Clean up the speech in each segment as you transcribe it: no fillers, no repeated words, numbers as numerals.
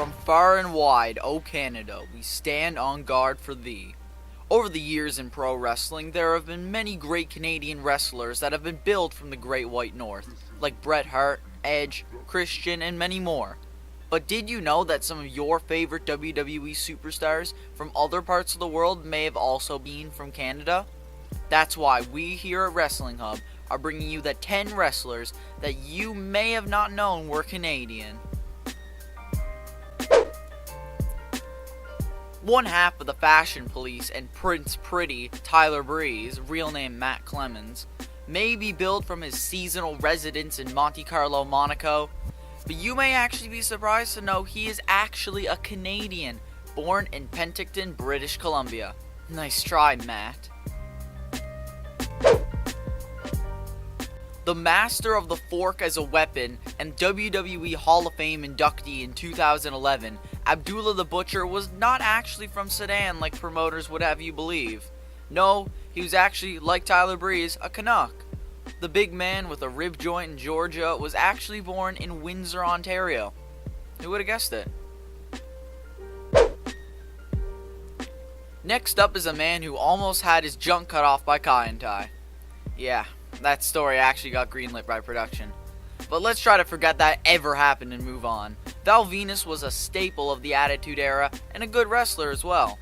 From far and wide, O Canada, we stand on guard for thee. Over the years in pro wrestling, there have been many great Canadian wrestlers that have been built from the Great White North, like Bret Hart, Edge, Christian, and many more. But did you know that some of your favorite WWE superstars from other parts of the world may have also been from Canada? That's why we here at Wrestling Hub are bringing you the 10 wrestlers that you may have not known were Canadian. One half of the Fashion Police and Prince Pretty, Tyler Breeze, real name Matt Clemens, may be billed from his seasonal residence in Monte Carlo, Monaco, but you may actually be surprised to know he is actually a Canadian, born in Penticton, British Columbia. Nice try, Matt. The master of the fork as a weapon and WWE Hall of Fame inductee in 2011, Abdullah the Butcher was not actually from Sudan like promoters would have you believe. No, he was actually, like Tyler Breeze, a Canuck. The big man with a rib joint in Georgia was actually born in Windsor, Ontario. Who would have guessed it? Next up is a man who almost had his junk cut off by Kai and Tai. Yeah, that story actually got greenlit by production. But let's try to forget that ever happened and move on. Val Venus was a staple of the Attitude Era and a good wrestler as well.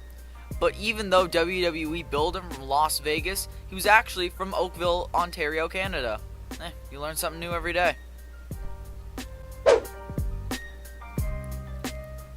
But even though WWE billed him from Las Vegas, he was actually from Oakville, Ontario, Canada. You learn something new every day.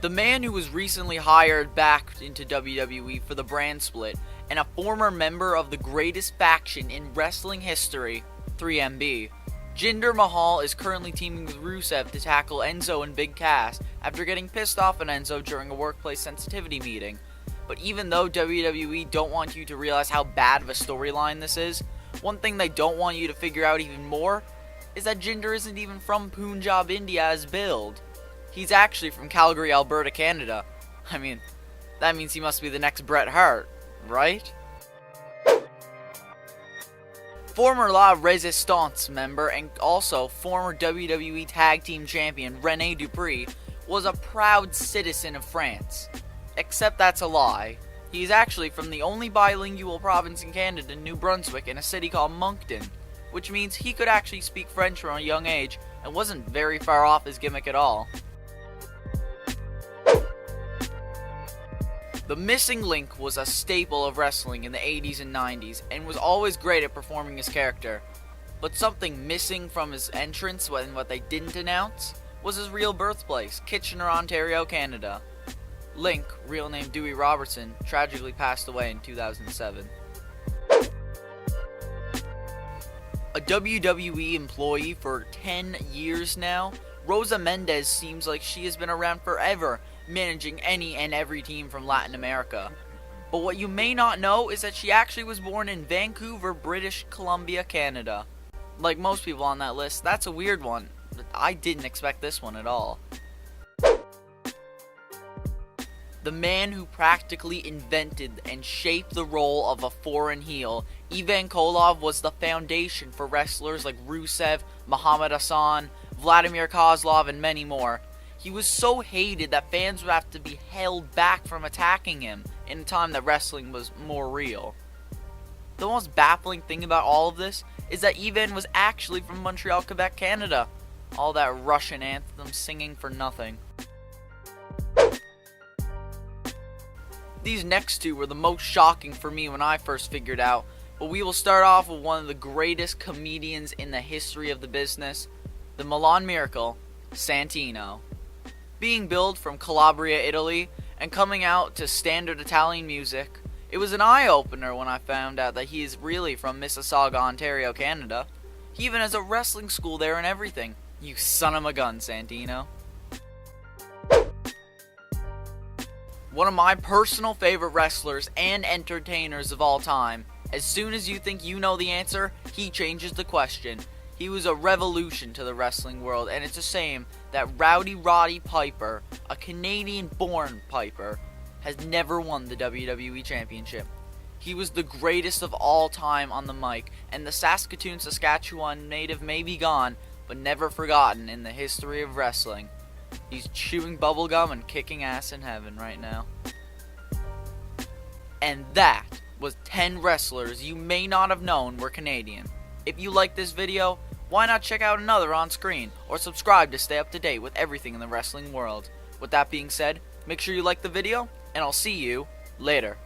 The man who was recently hired back into WWE for the brand split, and a former member of the greatest faction in wrestling history, 3MB, Jinder Mahal is currently teaming with Rusev to tackle Enzo and Big Cass after getting pissed off at Enzo during a workplace sensitivity meeting. But even though WWE don't want you to realize how bad of a storyline this is, one thing they don't want you to figure out even more is that Jinder isn't even from Punjab, India as billed. He's actually from Calgary, Alberta, Canada. I mean, that means he must be the next Bret Hart, right? Former La Resistance member and also former WWE Tag Team Champion Rene Dupree was a proud citizen of France. Except that's a lie. He's actually from the only bilingual province in Canada, New Brunswick, in a city called Moncton, which means he could actually speak French from a young age and wasn't very far off his gimmick at all. The missing link was a staple of wrestling in the 80s and 90s and was always great at performing his character. But something missing from his entrance, and what they didn't announce, was his real birthplace, Kitchener, Ontario, Canada. Link, real name Dewey Robertson, tragically passed away in 2007. A WWE employee for 10 years now, Rosa Mendes seems like she has been around forever, managing any and every team from Latin America. But what you may not know is that she actually was born in Vancouver, British Columbia, Canada. Like most people on that list, that's a weird one. I didn't expect this one at all. The man who practically invented and shaped the role of a foreign heel, Ivan Koloff, was the foundation for wrestlers like Rusev, Muhammad Hassan, Vladimir Kozlov, and many more. He was so hated that fans would have to be held back from attacking him in a time that wrestling was more real. The most baffling thing about all of this is that Ivan was actually from Montreal, Quebec, Canada. All that Russian anthem singing for nothing. These next two were the most shocking for me when I first figured out, but we will start off with one of the greatest comedians in the history of the business, the Milan Miracle, Santino. Being billed from Calabria, Italy, and coming out to standard Italian music, it was an eye-opener when I found out that he is really from Mississauga, Ontario, Canada. He even has a wrestling school there and everything. You son of a gun, Santino. One of my personal favorite wrestlers and entertainers of all time. As soon as you think you know the answer, he changes the question. He was a revolution to the wrestling world, and it's a shame that Roddy Piper, a Canadian-born Piper, has never won the WWE Championship. He was the greatest of all time on the mic, and the Saskatoon, Saskatchewan native may be gone, but never forgotten in the history of wrestling. He's chewing bubblegum and kicking ass in heaven right now. And that was 10 wrestlers you may not have known were Canadian. If you like this video, why not check out another on screen, or subscribe to stay up to date with everything in the wrestling world. With that being said, make sure you like the video, and I'll see you later.